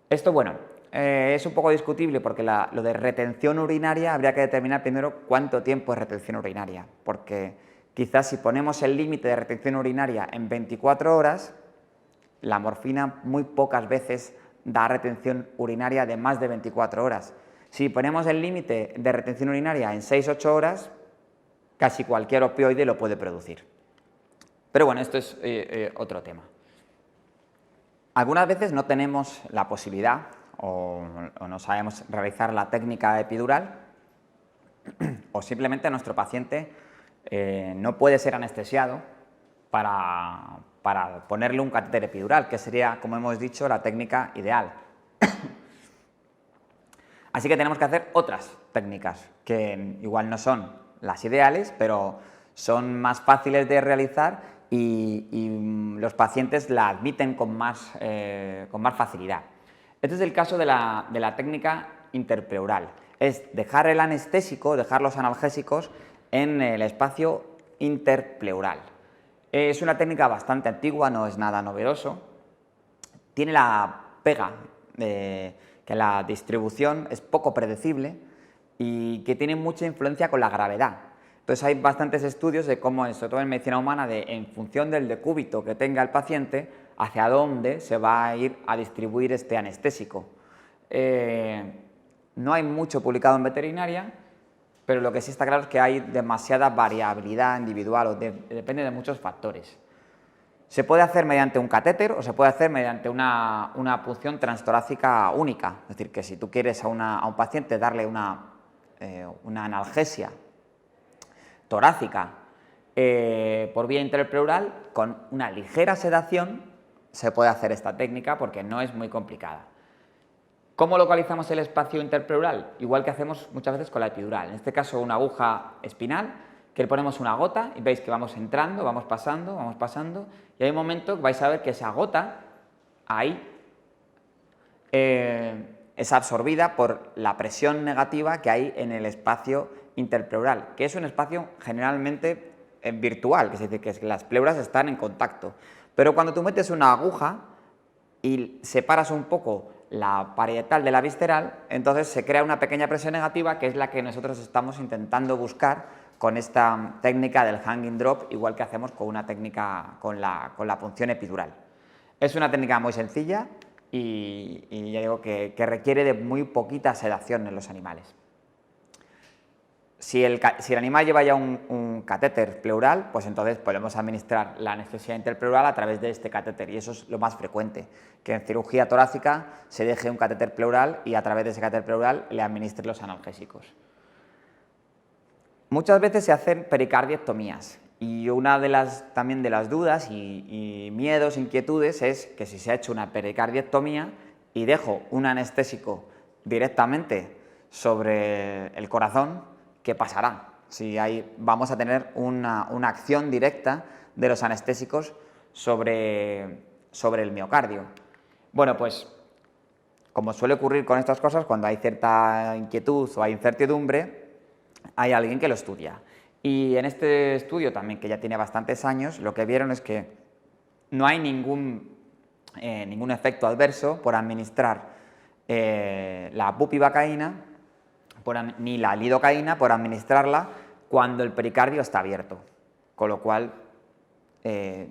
Esto, bueno, es un poco discutible porque lo de retención urinaria habría que determinar primero cuánto tiempo es retención urinaria, porque quizás si ponemos el límite de retención urinaria en 24 horas, la morfina muy pocas veces da retención urinaria de más de 24 horas. Si ponemos el límite de retención urinaria en 6-8 horas, casi cualquier opioide lo puede producir. Pero bueno, esto es otro tema. Algunas veces no tenemos la posibilidad o no sabemos realizar la técnica epidural o simplemente nuestro paciente no puede ser anestesiado para ponerle un catéter epidural, que sería, como hemos dicho, la técnica ideal. Así que tenemos que hacer otras técnicas, que igual no son las ideales, pero son más fáciles de realizar y los pacientes la admiten con más facilidad. Este es el caso de la técnica interpleural. Es dejar el anestésico, dejar los analgésicos en el espacio interpleural. Es una técnica bastante antigua, no es nada novedoso. Tiene la pega de que la distribución es poco predecible y que tiene mucha influencia con la gravedad. Entonces hay bastantes estudios de cómo, sobre todo en medicina humana, en función del decúbito que tenga el paciente, hacia dónde se va a ir a distribuir este anestésico. No hay mucho publicado en veterinaria, pero lo que sí está claro es que hay demasiada variabilidad individual, o depende de muchos factores. Se puede hacer mediante un catéter o se puede hacer mediante una punción transtorácica única. Es decir, que si tú quieres a un paciente darle una analgesia torácica por vía interpleural, con una ligera sedación se puede hacer esta técnica porque no es muy complicada. ¿Cómo localizamos el espacio interpleural? Igual que hacemos muchas veces con la epidural. En este caso, una aguja espinal, que le ponemos una gota y veis que vamos entrando, vamos pasando, y hay un momento que vais a ver que esa gota ahí es absorbida por la presión negativa que hay en el espacio interpleural, que es un espacio generalmente virtual, que es decir, que las pleuras están en contacto. Pero cuando tú metes una aguja y separas un poco la parietal de la visceral, entonces se crea una pequeña presión negativa, que es la que nosotros estamos intentando buscar con esta técnica del hanging drop, igual que hacemos con una técnica con la punción epidural. Es una técnica muy sencilla y ya digo que requiere de muy poquita sedación en los animales. Si el animal lleva ya un catéter pleural, pues entonces podemos administrar la anestesia interpleural a través de este catéter, y eso es lo más frecuente, que en cirugía torácica se deje un catéter pleural y a través de ese catéter pleural le administre los analgésicos. Muchas veces se hacen pericardiectomías y una también de las dudas y miedos, inquietudes es que si se ha hecho una pericardiectomía y dejo un anestésico directamente sobre el corazón, ¿qué pasará? Si vamos a tener una acción directa de los anestésicos sobre el miocardio. Bueno, pues como suele ocurrir con estas cosas, cuando hay cierta inquietud o hay incertidumbre, hay alguien que lo estudia. Y en este estudio también, que ya tiene bastantes años, lo que vieron es que no hay ningún efecto adverso por administrar la bupivacaína ni la lidocaína por administrarla cuando el pericardio está abierto, con lo cual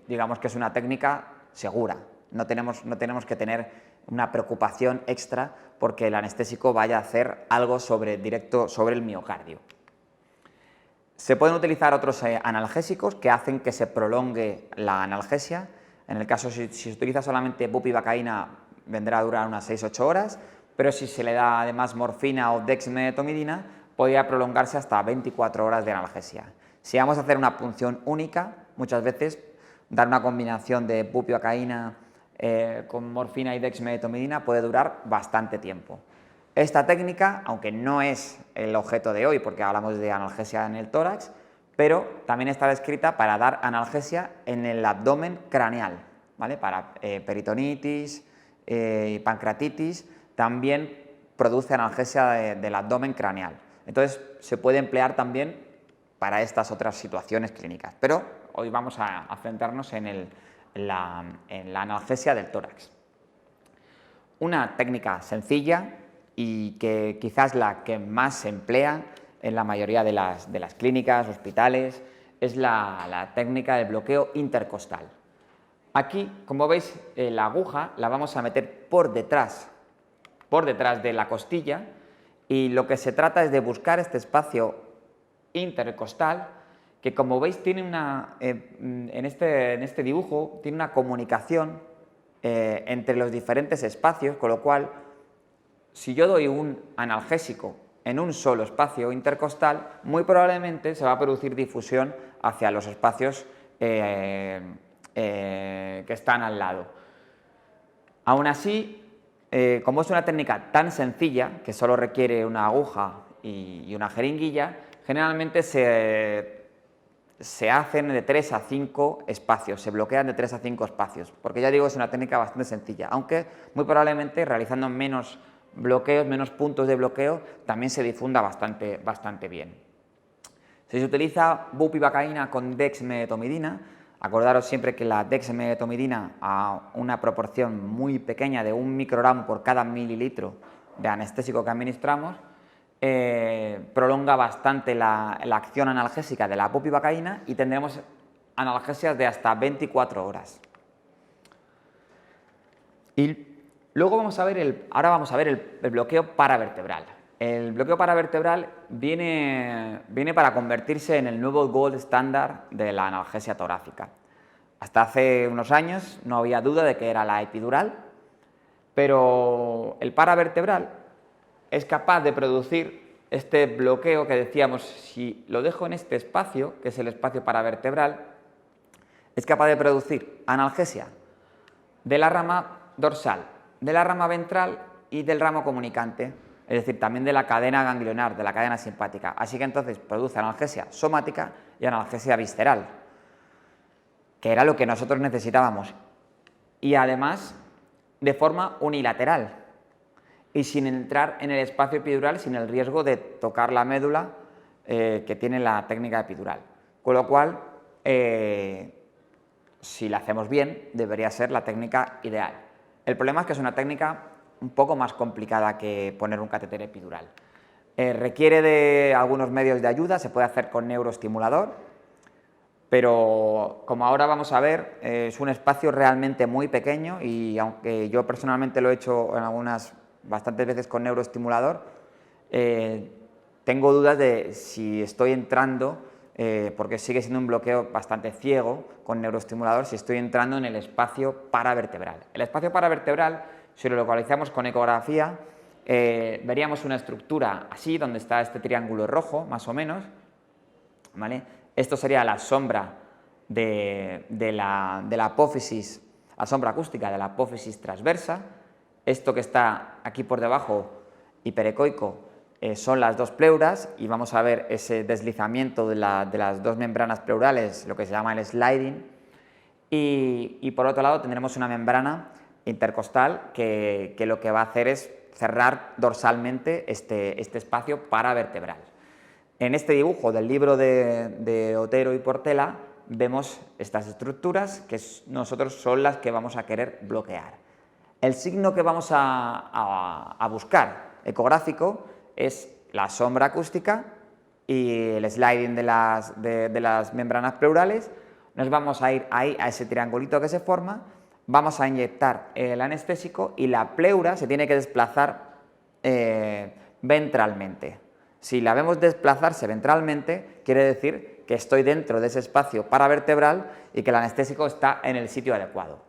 digamos que es una técnica segura. No tenemos que tener una preocupación extra porque el anestésico vaya a hacer algo directo sobre el miocardio. Se pueden utilizar otros analgésicos que hacen que se prolongue la analgesia. En el caso, si se utiliza solamente bupivacaína, vendrá a durar unas 6-8 horas, pero si se le da además morfina o dexmedetomidina, podría prolongarse hasta 24 horas de analgesia. Si vamos a hacer una punción única, muchas veces dar una combinación de bupivacaína con morfina y dexmedetomidina puede durar bastante tiempo. Esta técnica, aunque no es el objeto de hoy porque hablamos de analgesia en el tórax, pero también está descrita para dar analgesia en el abdomen craneal, ¿vale? Para peritonitis y pancreatitis, también produce analgesia del abdomen craneal. Entonces se puede emplear también para estas otras situaciones clínicas, pero hoy vamos a centrarnos en la analgesia del tórax. Una técnica sencilla y que quizás la que más se emplea en la mayoría de las clínicas, hospitales, es la técnica del bloqueo intercostal. Aquí, como veis, la aguja la vamos a meter por detrás de la costilla, y lo que se trata es de buscar este espacio intercostal que, como veis, tiene en este dibujo tiene una comunicación entre los diferentes espacios, con lo cual, si yo doy un analgésico en un solo espacio intercostal, muy probablemente se va a producir difusión hacia los espacios que están al lado. Aún así, como es una técnica tan sencilla, que solo requiere una aguja y una jeringuilla, generalmente se hacen de 3 a 5 espacios, se bloquean de 3 a 5 espacios, porque ya digo, es una técnica bastante sencilla, aunque muy probablemente realizando menos bloqueos, menos puntos de bloqueo, también se difunda bastante bien. Si se utiliza bupivacaína con dexmedetomidina, acordaros siempre que la dexmedetomidina a una proporción muy pequeña de 1 microgramo por cada mililitro de anestésico que administramos, prolonga bastante la acción analgésica de la bupivacaína y tendremos analgesias de hasta 24 horas. Y luego ahora vamos a ver el bloqueo paravertebral. El bloqueo paravertebral viene para convertirse en el nuevo gold estándar de la analgesia torácica. Hasta hace unos años no había duda de que era la epidural, pero el paravertebral es capaz de producir este bloqueo que decíamos, si lo dejo en este espacio, que es el espacio paravertebral, es capaz de producir analgesia de la rama dorsal, de la rama ventral y del ramo comunicante, es decir, también de la cadena ganglionar, de la cadena simpática. Así que entonces produce analgesia somática y analgesia visceral, que era lo que nosotros necesitábamos. Y además, de forma unilateral y sin entrar en el espacio epidural, sin el riesgo de tocar la médula que tiene la técnica epidural. Con lo cual, si la hacemos bien, debería ser la técnica ideal. El problema es que es una técnica un poco más complicada que poner un catéter epidural. Requiere de algunos medios de ayuda, se puede hacer con neuroestimulador, pero como ahora vamos a ver, es un espacio realmente muy pequeño y aunque yo personalmente lo he hecho bastantes veces con neuroestimulador, tengo dudas de si estoy entrando, porque sigue siendo un bloqueo bastante ciego con neuroestimulador, si estoy entrando en el espacio paravertebral. El espacio paravertebral, si lo localizamos con ecografía, veríamos una estructura así, donde está este triángulo rojo, más o menos, ¿vale? Esto sería la sombra de la apófisis, la sombra acústica de la apófisis transversa. Esto que está aquí por debajo, hiperecoico, son las dos pleuras y vamos a ver ese deslizamiento de las dos membranas pleurales, lo que se llama el sliding. Y por otro lado tendremos una membrana intercostal que lo que va a hacer es cerrar dorsalmente este espacio paravertebral. En este dibujo del libro de Otero y Portela vemos estas estructuras que nosotros son las que vamos a querer bloquear. El signo que vamos a buscar ecográfico es la sombra acústica y el sliding de las membranas pleurales. Nos vamos a ir ahí a ese triangulito que se forma, vamos a inyectar el anestésico y la pleura se tiene que desplazar ventralmente. Si la vemos desplazarse ventralmente, quiere decir que estoy dentro de ese espacio paravertebral y que el anestésico está en el sitio adecuado.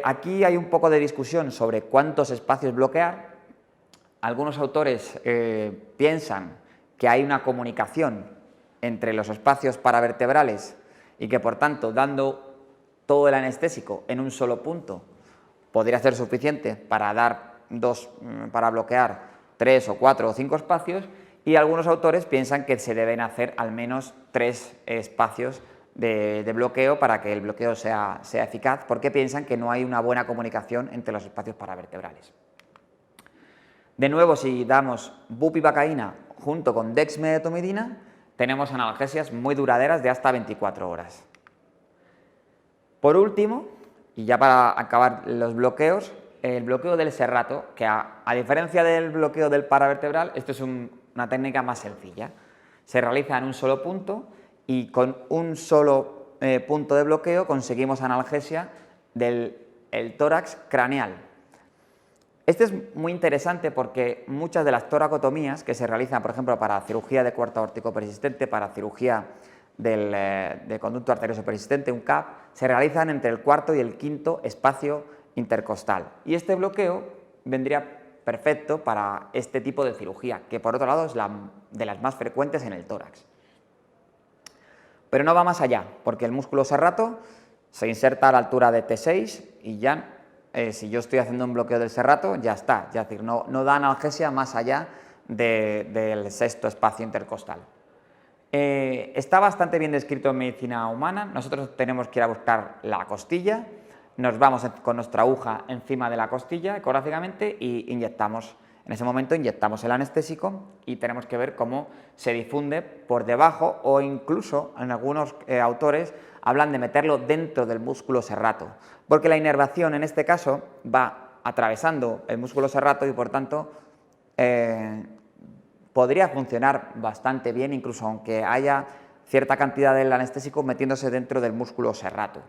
Aquí hay un poco de discusión sobre cuántos espacios bloquear. Algunos autores piensan que hay una comunicación entre los espacios paravertebrales y que por tanto dando todo el anestésico en un solo punto podría ser suficiente para bloquear 3 o 4 o 5 espacios, y algunos autores piensan que se deben hacer al menos 3 espacios de bloqueo para que el bloqueo sea eficaz, porque piensan que no hay una buena comunicación entre los espacios paravertebrales. De nuevo, si damos bupivacaína junto con dexmedetomidina, tenemos analgesias muy duraderas de hasta 24 horas. Por último, y ya para acabar los bloqueos, el bloqueo del serrato, que a diferencia del bloqueo del paravertebral, esto es una técnica más sencilla. Se realiza en un solo punto y con un solo punto de bloqueo conseguimos analgesia del tórax craneal. Este es muy interesante porque muchas de las toracotomías que se realizan, por ejemplo, para cirugía de cuarto aórtico persistente, para cirugía del conducto arterioso persistente, un CAP, se realizan entre el cuarto y el quinto espacio intercostal. Y este bloqueo vendría perfecto para este tipo de cirugía, que por otro lado es de las más frecuentes en el tórax. Pero no va más allá, porque el músculo serrato se inserta a la altura de T6 y ya, si yo estoy haciendo un bloqueo del serrato, ya está. Es decir, no da analgesia más allá del sexto espacio intercostal. Está bastante bien descrito en medicina humana. Nosotros tenemos que ir a buscar la costilla, nos vamos con nuestra aguja encima de la costilla ecográficamente y inyectamos. En ese momento inyectamos el anestésico y tenemos que ver cómo se difunde por debajo, o incluso en algunos autores hablan de meterlo dentro del músculo serrato, porque la inervación en este caso va atravesando el músculo serrato y por tanto podría funcionar bastante bien, incluso aunque haya cierta cantidad del anestésico metiéndose dentro del músculo serrato.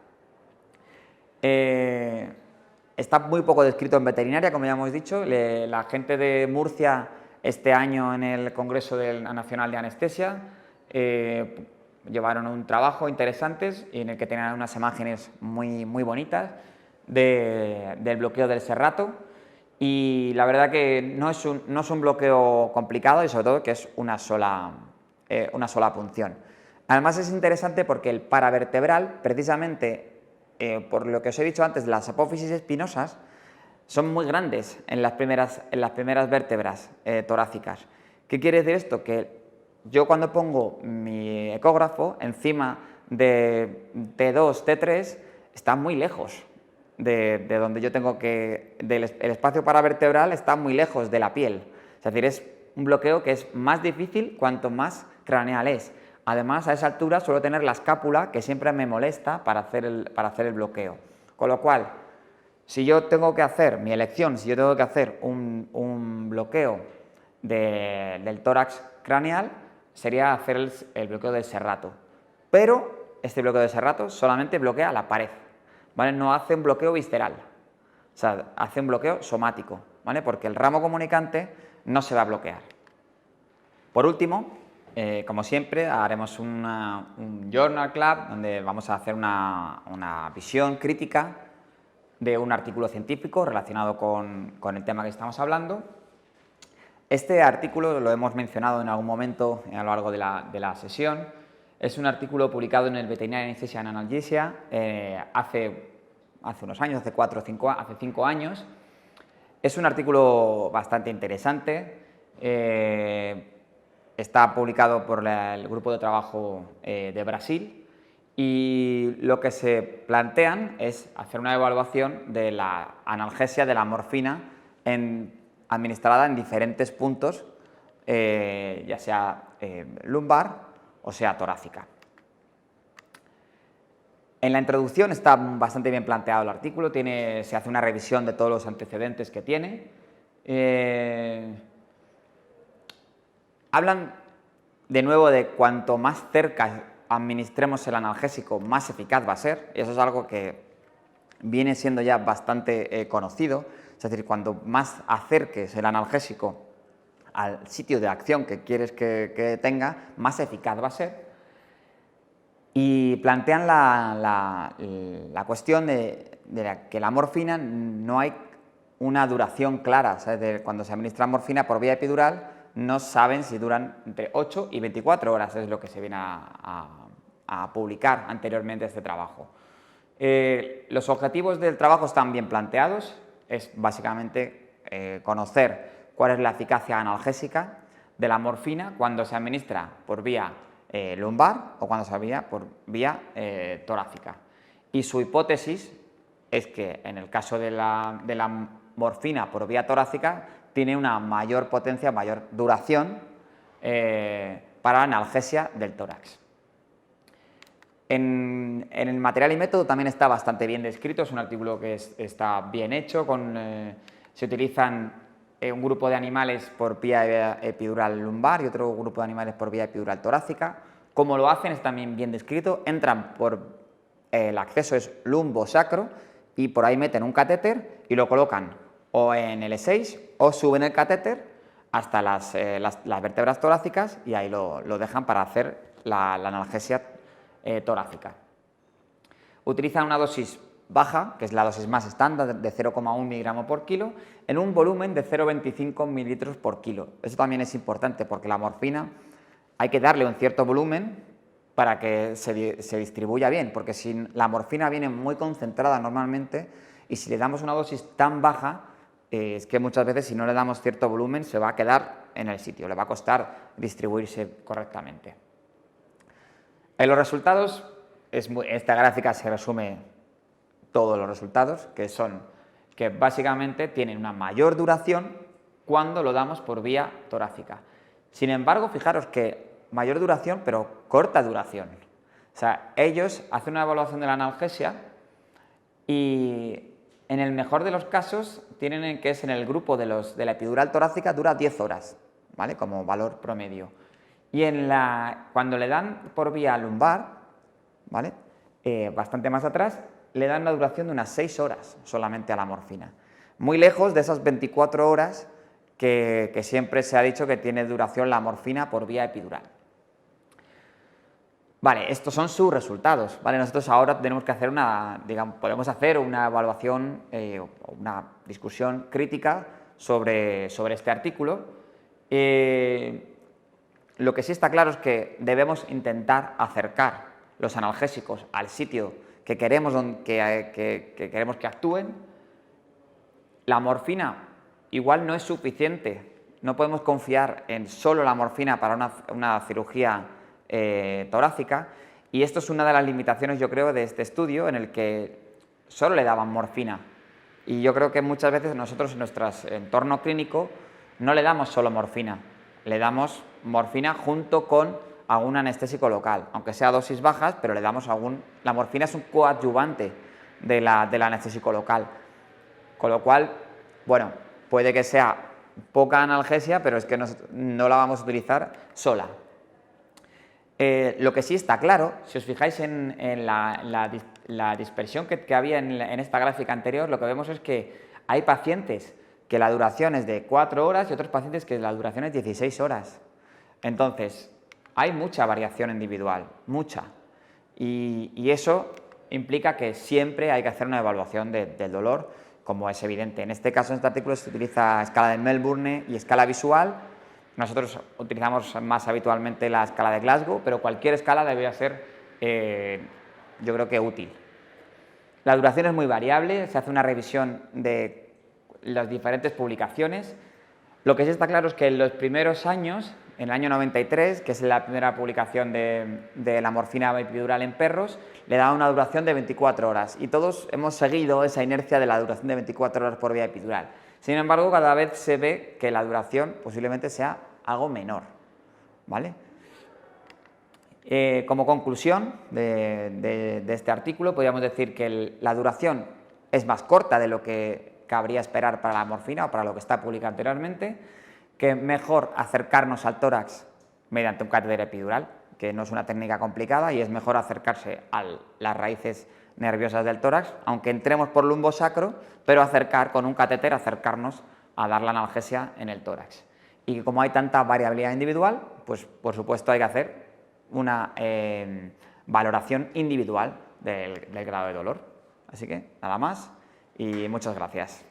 Está muy poco descrito en veterinaria, como ya hemos dicho. La gente de Murcia este año en el Congreso Nacional de Anestesia llevaron un trabajo interesante en el que tenían unas imágenes muy bonitas del bloqueo del serrato, y la verdad que no es un bloqueo complicado y sobre todo que es una sola punción. Además es interesante porque el paravertebral, precisamente por lo que os he dicho antes, las apófisis espinosas son muy grandes en las primeras vértebras torácicas. ¿Qué quiere decir esto? Que yo cuando pongo mi ecógrafo encima de T2, T3, está muy lejos de donde yo tengo que... el espacio paravertebral está muy lejos de la piel. Es decir, es un bloqueo que es más difícil cuanto más craneal es. Además, a esa altura suelo tener la escápula, que siempre me molesta para hacer el bloqueo. Con lo cual, si yo tengo que hacer mi elección, si yo tengo que hacer un bloqueo del tórax craneal, sería hacer el bloqueo del serrato. Pero este bloqueo del serrato solamente bloquea la pared, ¿vale? No hace un bloqueo visceral, o sea, hace un bloqueo somático, ¿vale? Porque el ramo comunicante no se va a bloquear. Por último, como siempre, haremos un Journal Club donde vamos a hacer una visión crítica de un artículo científico relacionado con el tema que estamos hablando. Este artículo lo hemos mencionado en algún momento a lo largo de la sesión. Es un artículo publicado en el Veterinary Anesthesia and Analgesia hace unos años, hace 5 años. Es un artículo bastante interesante. Está publicado por el grupo de trabajo de Brasil, y lo que se plantean es hacer una evaluación de la analgesia de la morfina administrada en diferentes puntos, ya sea lumbar o sea torácica. En la introducción está bastante bien planteado el artículo, se hace una revisión de todos los antecedentes que tiene. Hablan de nuevo de cuanto más cerca administremos el analgésico, más eficaz va a ser. Eso es algo que viene siendo ya bastante conocido. Es decir, cuanto más acerques el analgésico al sitio de acción que quieres que tenga, más eficaz va a ser. Y plantean la cuestión de que la morfina no hay una duración clara. ¿Sabes? Cuando se administra morfina por vía epidural, no saben si duran entre 8 y 24 horas, es lo que se viene a publicar anteriormente este trabajo. Los objetivos del trabajo están bien planteados, es básicamente conocer cuál es la eficacia analgésica de la morfina cuando se administra por vía lumbar o cuando se administra por vía torácica. Y su hipótesis es que en el caso de la morfina por vía torácica tiene una mayor potencia, mayor duración para la analgesia del tórax. En el material y método también está bastante bien descrito, es un artículo que está bien hecho, se utilizan un grupo de animales por vía epidural lumbar y otro grupo de animales por vía epidural torácica. Como lo hacen es también bien descrito, entran el acceso es lumbo-sacro y por ahí meten un catéter y lo colocan o en L6 o suben el catéter hasta las vértebras torácicas y ahí lo dejan para hacer la analgesia torácica. Utilizan una dosis baja, que es la dosis más estándar de 0,1 miligramo por kilo, en un volumen de 0,25 mililitros por kilo. Eso también es importante porque la morfina hay que darle un cierto volumen para que se distribuya bien, porque si la morfina viene muy concentrada normalmente y si le damos una dosis tan baja, es que muchas veces si no le damos cierto volumen se va a quedar en el sitio, le va a costar distribuirse correctamente. En los resultados, esta gráfica se resume todos los resultados, que son que básicamente tienen una mayor duración cuando lo damos por vía torácica. Sin embargo, fijaros que mayor duración, pero corta duración. O sea, ellos hacen una evaluación de la analgesia y en el mejor de los casos tienen que es en el grupo de la epidural torácica dura 10 horas, ¿vale? Como valor promedio. Y cuando le dan por vía lumbar, ¿vale? Bastante más atrás, le dan una duración de unas 6 horas solamente a la morfina. Muy lejos de esas 24 horas que siempre se ha dicho que tiene duración la morfina por vía epidural. Vale, estos son sus resultados, ¿vale? Nosotros ahora tenemos que hacer podemos hacer una evaluación o una discusión crítica sobre este artículo. Lo que sí está claro es que debemos intentar acercar los analgésicos al sitio que queremos que actúen. La morfina igual no es suficiente, no podemos confiar en solo la morfina para una cirugía torácica, y esto es una de las limitaciones, yo creo, de este estudio en el que solo le daban morfina, y yo creo que muchas veces nosotros en nuestro entorno clínico no le damos solo morfina, le damos morfina junto con algún anestésico local, aunque sea dosis bajas, pero le damos la morfina es un coadyuvante del anestésico local, con lo cual, bueno, puede que sea poca analgesia, pero es que no la vamos a utilizar sola. Lo que sí está claro, si os fijáis en la dispersión que había en esta gráfica anterior, lo que vemos es que hay pacientes que la duración es de 4 horas y otros pacientes que la duración es 16 horas. Entonces, hay mucha variación individual, mucha. Y eso implica que siempre hay que hacer una evaluación del dolor, como es evidente. En este caso, en este artículo se utiliza escala de Melbourne y escala visual. Nosotros utilizamos más habitualmente la escala de Glasgow, pero cualquier escala debería ser, yo creo que útil. La duración es muy variable, se hace una revisión de las diferentes publicaciones. Lo que sí está claro es que en los primeros años, en el año 93, que es la primera publicación de la morfina epidural en perros, le daba una duración de 24 horas y todos hemos seguido esa inercia de la duración de 24 horas por vía epidural. Sin embargo, cada vez se ve que la duración posiblemente sea algo menor, ¿vale? Como conclusión de este artículo, podríamos decir que la duración es más corta de lo que cabría esperar para la morfina o para lo que está publicado anteriormente, que mejor acercarnos al tórax mediante un catéter epidural, que no es una técnica complicada y es mejor acercarse a las raíces nerviosas del tórax, aunque entremos por lumbosacro, pero con un catéter acercarnos a dar la analgesia en el tórax. Y como hay tanta variabilidad individual, pues por supuesto hay que hacer una valoración individual del grado de dolor. Así que nada más y muchas gracias.